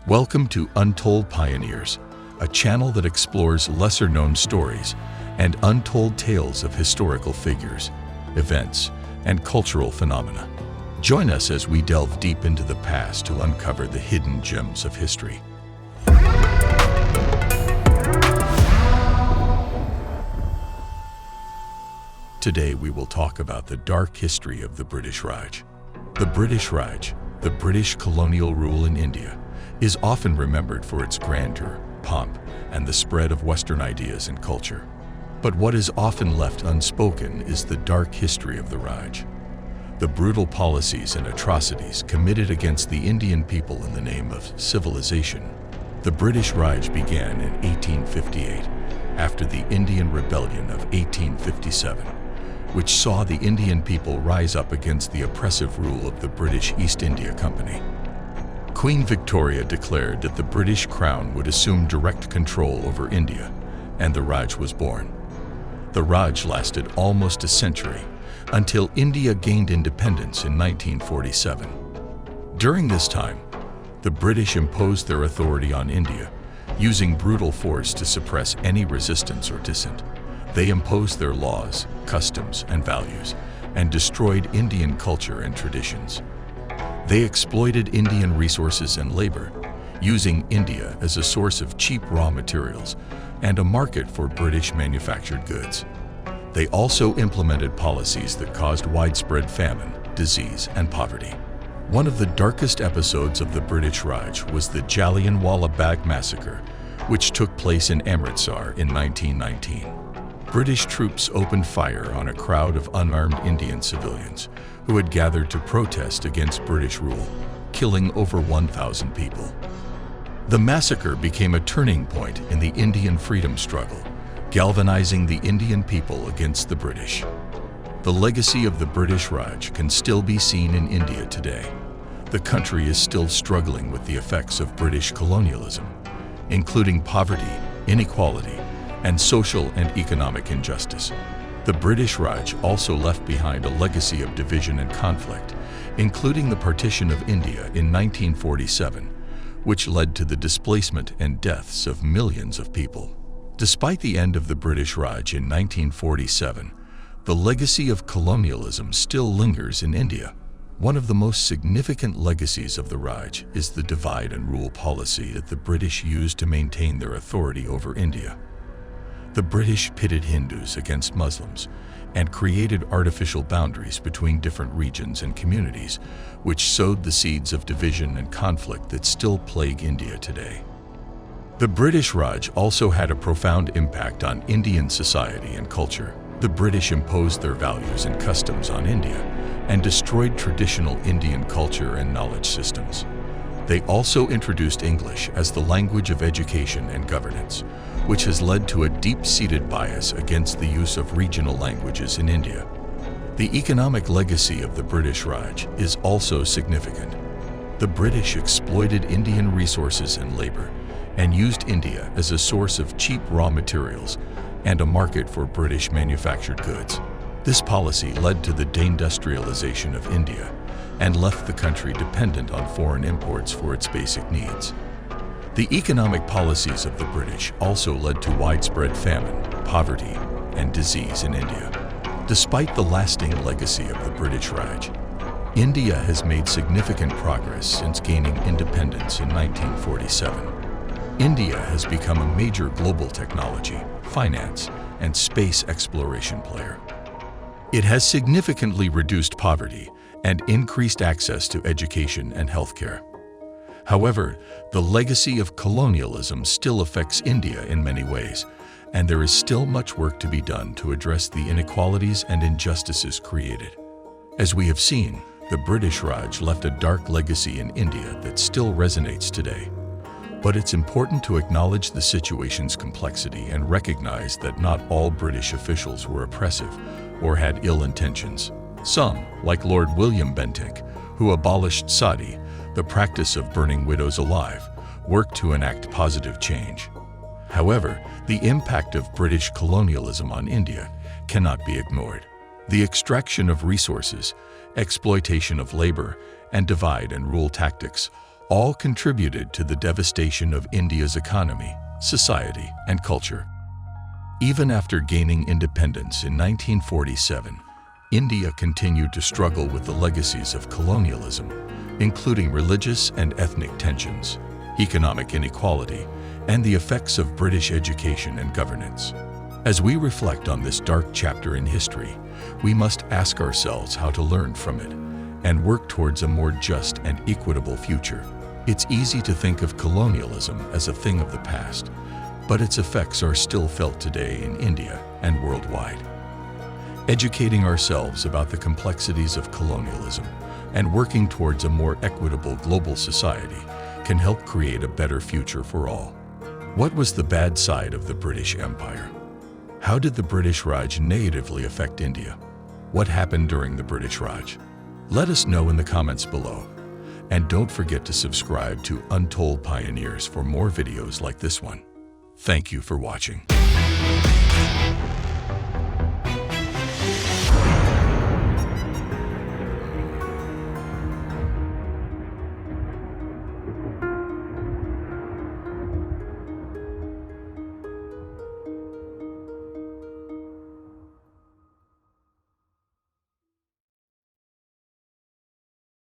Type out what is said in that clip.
Welcome to Untold Pioneers, a channel that explores lesser-known stories and untold tales of historical figures, events, and cultural phenomena. Join us as we delve deep into the past to uncover the hidden gems of history. Today we will talk about the dark history of the British Raj. The British Raj, the British colonial rule in India, is often remembered for its grandeur, pomp, and the spread of Western ideas and culture. But what is often left unspoken is the dark history of the Raj. The brutal policies and atrocities committed against the Indian people in the name of civilization. The British Raj began in 1858, after the Indian Rebellion of 1857, which saw the Indian people rise up against the oppressive rule of the British East India Company. Queen Victoria declared that the British Crown would assume direct control over India, and the Raj was born. The Raj lasted almost a century, until India gained independence in 1947. During this time, the British imposed their authority on India, using brutal force to suppress any resistance or dissent. They imposed their laws, customs, and values, and destroyed Indian culture and traditions. They exploited Indian resources and labor, using India as a source of cheap raw materials and a market for British manufactured goods. They also implemented policies that caused widespread famine, disease, and poverty. One of the darkest episodes of the British Raj was the Jallianwala Bagh massacre, which took place in Amritsar in 1919. British troops opened fire on a crowd of unarmed Indian civilians who had gathered to protest against British rule, killing over 1,000 people. The massacre became a turning point in the Indian freedom struggle, galvanizing the Indian people against the British. The legacy of the British Raj can still be seen in India today. The country is still struggling with the effects of British colonialism, including poverty, inequality, and social and economic injustice. The British Raj also left behind a legacy of division and conflict, including the partition of India in 1947, which led to the displacement and deaths of millions of people. Despite the end of the British Raj in 1947, the legacy of colonialism still lingers in India. One of the most significant legacies of the Raj is the divide and rule policy that the British used to maintain their authority over India. The British pitted Hindus against Muslims and created artificial boundaries between different regions and communities, which sowed the seeds of division and conflict that still plague India today. The British Raj also had a profound impact on Indian society and culture. The British imposed their values and customs on India and destroyed traditional Indian culture and knowledge systems. They also introduced English as the language of education and governance, which has led to a deep-seated bias against the use of regional languages in India. The economic legacy of the British Raj is also significant. The British exploited Indian resources and labor and used India as a source of cheap raw materials and a market for British manufactured goods. This policy led to the deindustrialization of India and left the country dependent on foreign imports for its basic needs. The economic policies of the British also led to widespread famine, poverty, and disease in India. Despite the lasting legacy of the British Raj, India has made significant progress since gaining independence in 1947. India has become a major global technology, finance, and space exploration player. It has significantly reduced poverty and increased access to education and healthcare. However, the legacy of colonialism still affects India in many ways, and there is still much work to be done to address the inequalities and injustices created. As we have seen, the British Raj left a dark legacy in India that still resonates today. But it's important to acknowledge the situation's complexity and recognize that not all British officials were oppressive or had ill intentions. Some, like Lord William Bentinck, who abolished sati, the practice of burning widows alive, worked to enact positive change. However, the impact of British colonialism on India cannot be ignored. The extraction of resources, exploitation of labor, and divide and rule tactics all contributed to the devastation of India's economy, society, and culture. Even after gaining independence in 1947, India continued to struggle with the legacies of colonialism, including religious and ethnic tensions, economic inequality, and the effects of British education and governance. As we reflect on this dark chapter in history, we must ask ourselves how to learn from it and work towards a more just and equitable future. It's easy to think of colonialism as a thing of the past, but its effects are still felt today in India and worldwide. Educating ourselves about the complexities of colonialism and working towards a more equitable global society can help create a better future for all. What was the bad side of the British Empire? How did the British Raj negatively affect India? What happened during the British Raj? Let us know in the comments below. And don't forget to subscribe to Untold Pioneers for more videos like this one. Thank you for watching.